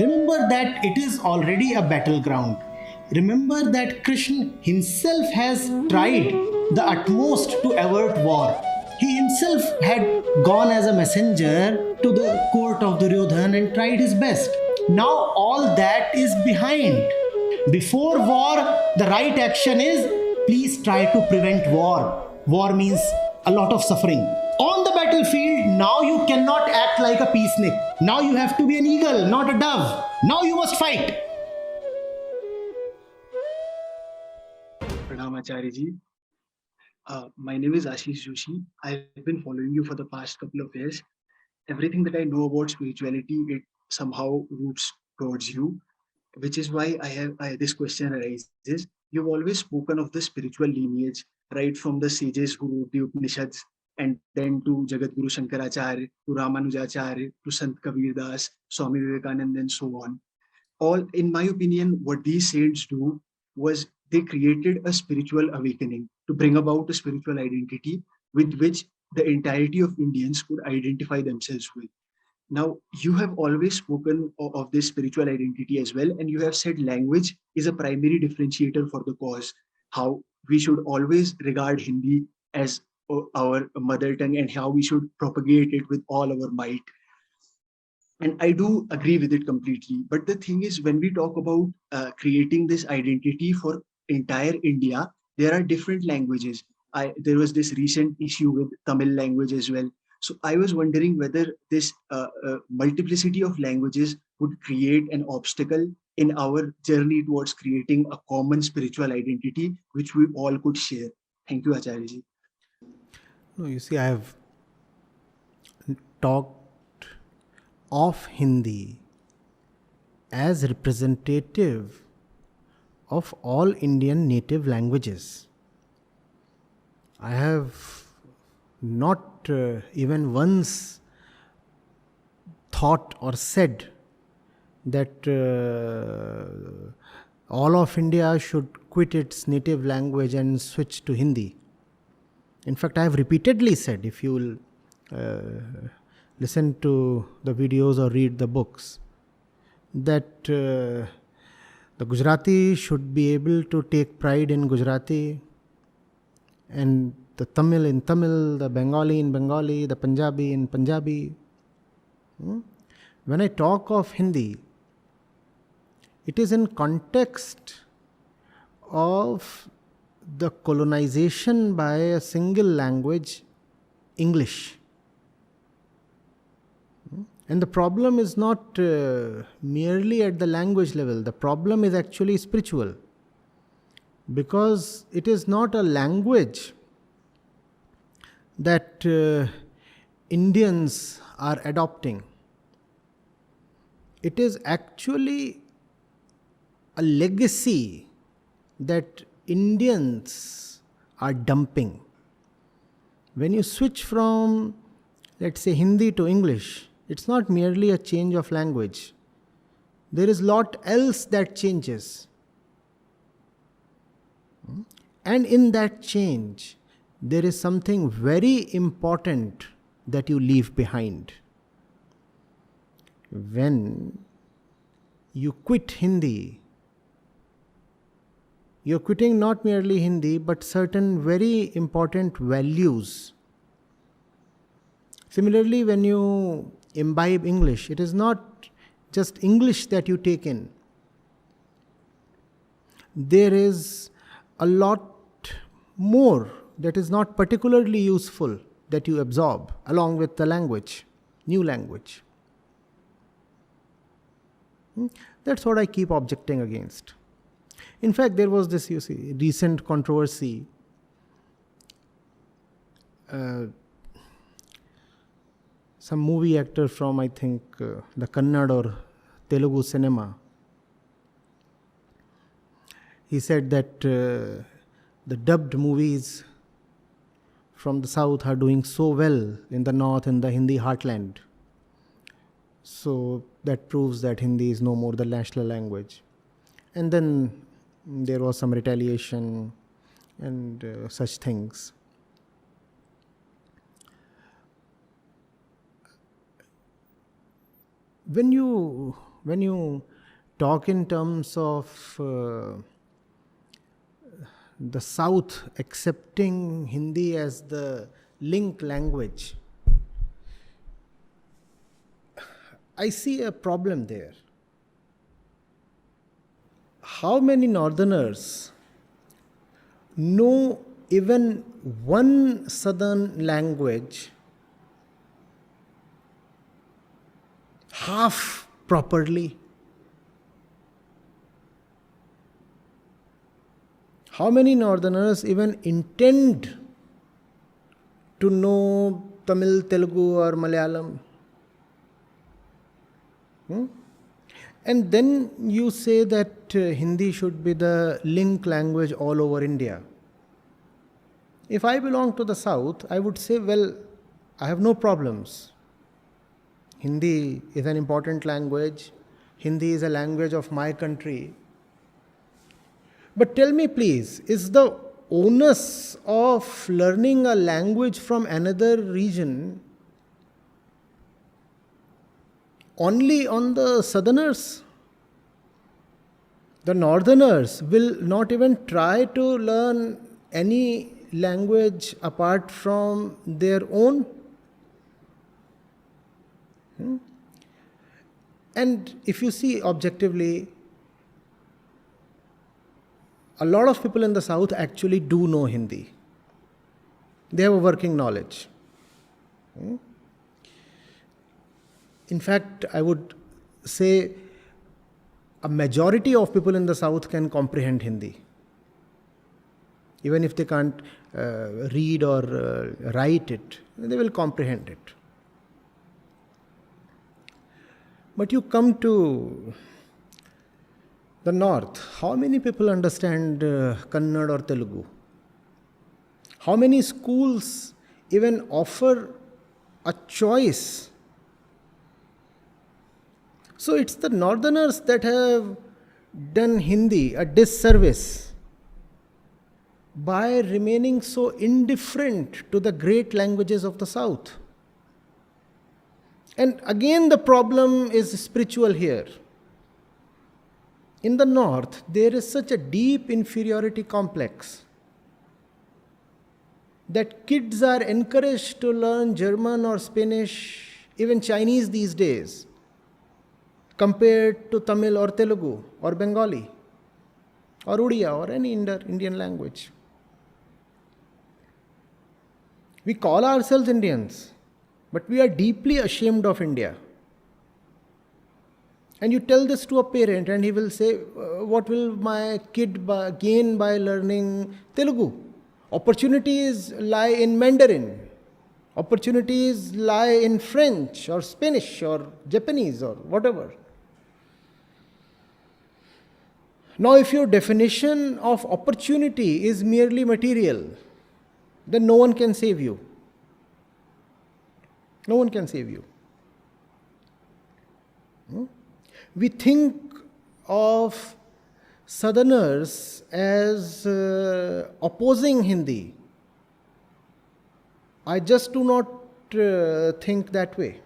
Remember that it is already a battleground. Remember that Krishna himself has tried the utmost to avert war. He himself had gone as a messenger to the court of Duryodhan and tried his best. Now all that is behind. Before war, the right action is please try to prevent war. War means a lot of suffering. On the battlefield, now you cannot act like a peacenik. Now you have to be an eagle, not a dove. Now you must fight. Pranam Acharya ji. My name is Ashish Joshi. I've been following you for the past couple of years. Everything that I know about spirituality, it somehow roots towards you, which is why this question arises. You've always spoken of the spiritual lineage, right from the sages who wrote the Upanishads, and then to Jagadguru Shankaracharya, to Ramanujacharya, to Sant Kabir Das, Swami Vivekananda, and so on. All, in my opinion, what these saints do was they created a spiritual awakening to bring about a spiritual identity with which the entirety of Indians could identify themselves with. Now, you have always spoken of this spiritual identity as well, and you have said language is a primary differentiator for the cause. How we should always regard Hindi as our mother tongue and how we should propagate it with all our might. And I do agree with it completely. But the thing is, when we talk about creating this identity for entire India, there are different languages. There was this recent issue with Tamil language as well. So I was wondering whether this multiplicity of languages would create an obstacle in our journey towards creating a common spiritual identity, which we all could share. Thank you, Acharya ji. No, you see, I have talked of Hindi as representative of all Indian native languages. I have not even once thought or said that all of India should quit its native language and switch to Hindi. In fact, I have repeatedly said, if you will listen to the videos or read the books, that the Gujarati should be able to take pride in Gujarati, and the Tamil in Tamil, the Bengali in Bengali, the Punjabi in Punjabi. When I talk of Hindi, it is in context of the colonization by a single language, English. And the problem is not merely at the language level. The problem is actually spiritual. Because it is not a language that Indians are adopting. It is actually a legacy that Indians are dumping. When you switch from, let's say, Hindi to English, it's not merely a change of language. There is a lot else that changes. And in that change, there is something very important that you leave behind. When you quit Hindi, you're quitting not merely Hindi, but certain very important values. Similarly, when you imbibe English, it is not just English that you take in. There is a lot more that is not particularly useful that you absorb along with the language, new language. That's what I keep objecting against. In fact, there was this, recent controversy. Some movie actor from, I think, the Kannada or Telugu cinema, he said that the dubbed movies from the south are doing so well in the north, in the Hindi heartland. So that proves that Hindi is no more the national language. And then there was some retaliation and such things. When you When you talk in terms of the South accepting Hindi as the link language, I see a problem there. How many Northerners know even one Southern language half properly? How many Northerners even intend to know Tamil, Telugu, or Malayalam? And then you say that Hindi should be the link language all over India. If I belong to the South, I would say, well, I have no problems. Hindi is an important language. Hindi is a language of my country. But tell me, please, is the onus of learning a language from another region only on the Southerners? The Northerners will not even try to learn any language apart from their own. And if you see objectively, a lot of people in the South actually do know Hindi. They have a working knowledge. In fact, I would say a majority of people in the South can comprehend Hindi. Even if they can't read or write it, they will comprehend it. But you come to the North, how many people understand Kannada or Telugu? How many schools even offer a choice? So it's the Northerners that have done Hindi a disservice by remaining so indifferent to the great languages of the South. And again, the problem is spiritual here. In the North, there is such a deep inferiority complex that kids are encouraged to learn German or Spanish, even Chinese these days, compared to Tamil or Telugu or Bengali or Odia or any Indian language. We call ourselves Indians, but we are deeply ashamed of India. And you tell this to a parent and he will say, what will my kid gain by learning Telugu? Opportunities lie in Mandarin. Opportunities lie in French or Spanish or Japanese or whatever. Now, if your definition of opportunity is merely material, then no one can save you. No one can save you. We think of Southerners as opposing Hindi. I just do not think that way.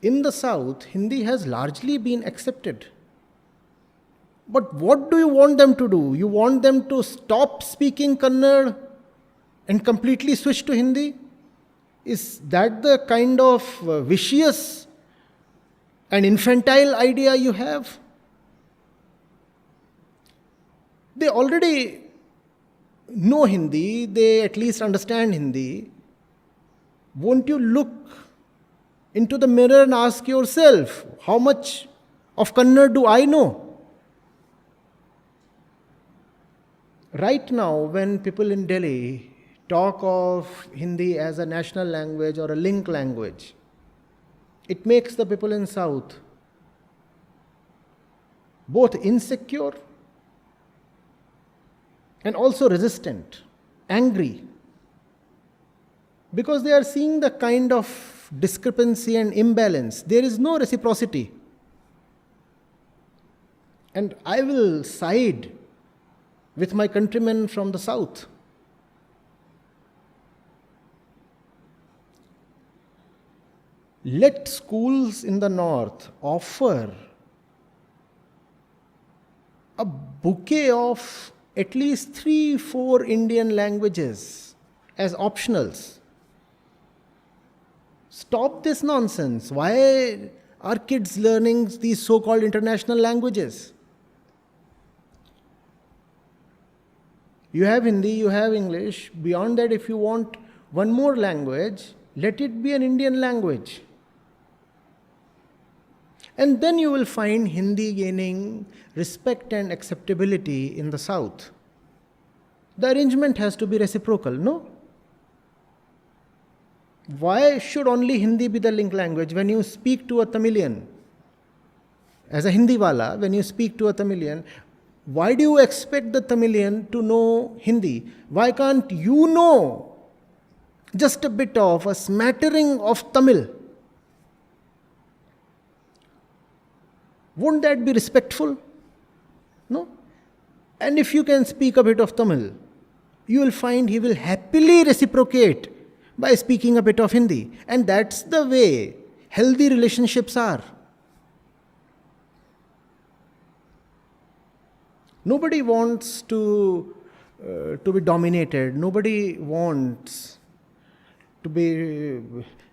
In the South, Hindi has largely been accepted. But what do you want them to do? You want them to stop speaking Kannada and completely switch to Hindi? Is that the kind of vicious and infantile idea you have? They already know Hindi, they at least understand Hindi. Won't you look into the mirror and ask yourself, how much of Kannada do I know? Right now, when people in Delhi talk of Hindi as a national language or a link language, it makes the people in South both insecure and also resistant, angry, because they are seeing the kind of discrepancy and imbalance. There is no reciprocity. And I will side with my countrymen from the South. let schools in the north offer a bouquet of at least 3-4 Indian languages as optionals. Stop this nonsense. Why are kids learning these so called international languages? You have Hindi, you have English. Beyond that, if you want one more language, let it be an Indian language. And then you will find Hindi gaining respect and acceptability in the South. The arrangement has to be reciprocal, no? Why should only Hindi be the link language? When you speak to a Tamilian, as a Hindi wala, when you speak to a Tamilian, why do you expect the Tamilian to know Hindi? Why can't you know just a bit of, a smattering of Tamil? Won't that be respectful? No? And if you can speak a bit of Tamil, you will find he will happily reciprocate by speaking a bit of Hindi. And that's the way healthy relationships are. Nobody wants to be dominated. Nobody wants to be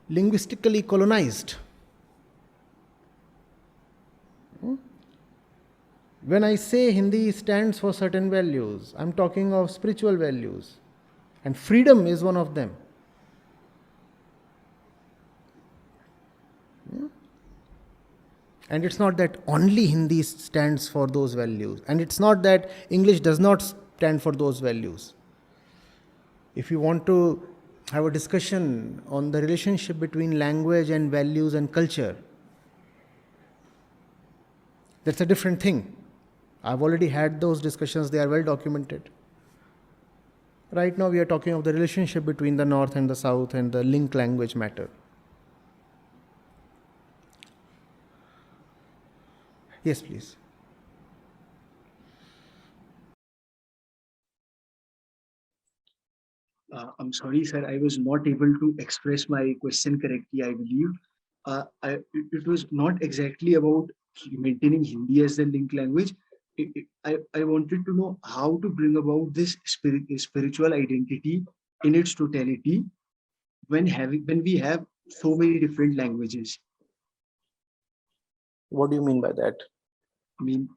linguistically colonized. When I say Hindi stands for certain values, I'm talking of spiritual values. And freedom is one of them. And it's not that only Hindi stands for those values. And it's not that English does not stand for those values. If you want to have a discussion on the relationship between language and values and culture, that's a different thing. I've already had those discussions, they are well documented. Right now we are talking of the relationship between the North and the South and the link language matter. Yes, please. I'm sorry, sir. I was not able to express my question correctly, I believe. It was not exactly about maintaining Hindi as the link language. I wanted to know how to bring about this spiritual identity in its totality when we have so many different languages. What do you mean by that? I mean,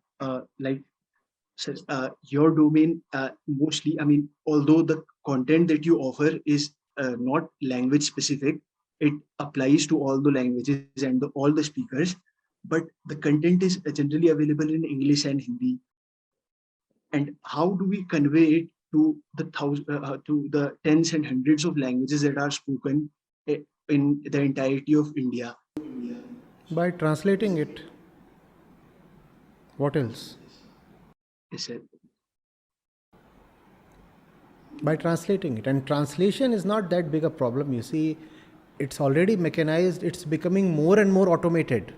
like, sir, your domain mostly, I mean, although the content that you offer is not language specific, it applies to all the languages and all the speakers, but the content is generally available in English and Hindi. And how do we convey it to the tens and hundreds of languages that are spoken in the entirety of India? By translating it. What else? Yes, sir. By translating it. And translation is not that big a problem. You see, it's already mechanized, it's becoming more and more automated.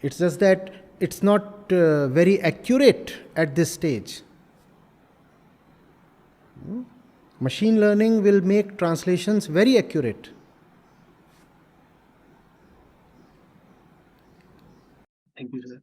It's just that it's not very accurate at this stage. Machine learning will make translations very accurate. Thank you, sir.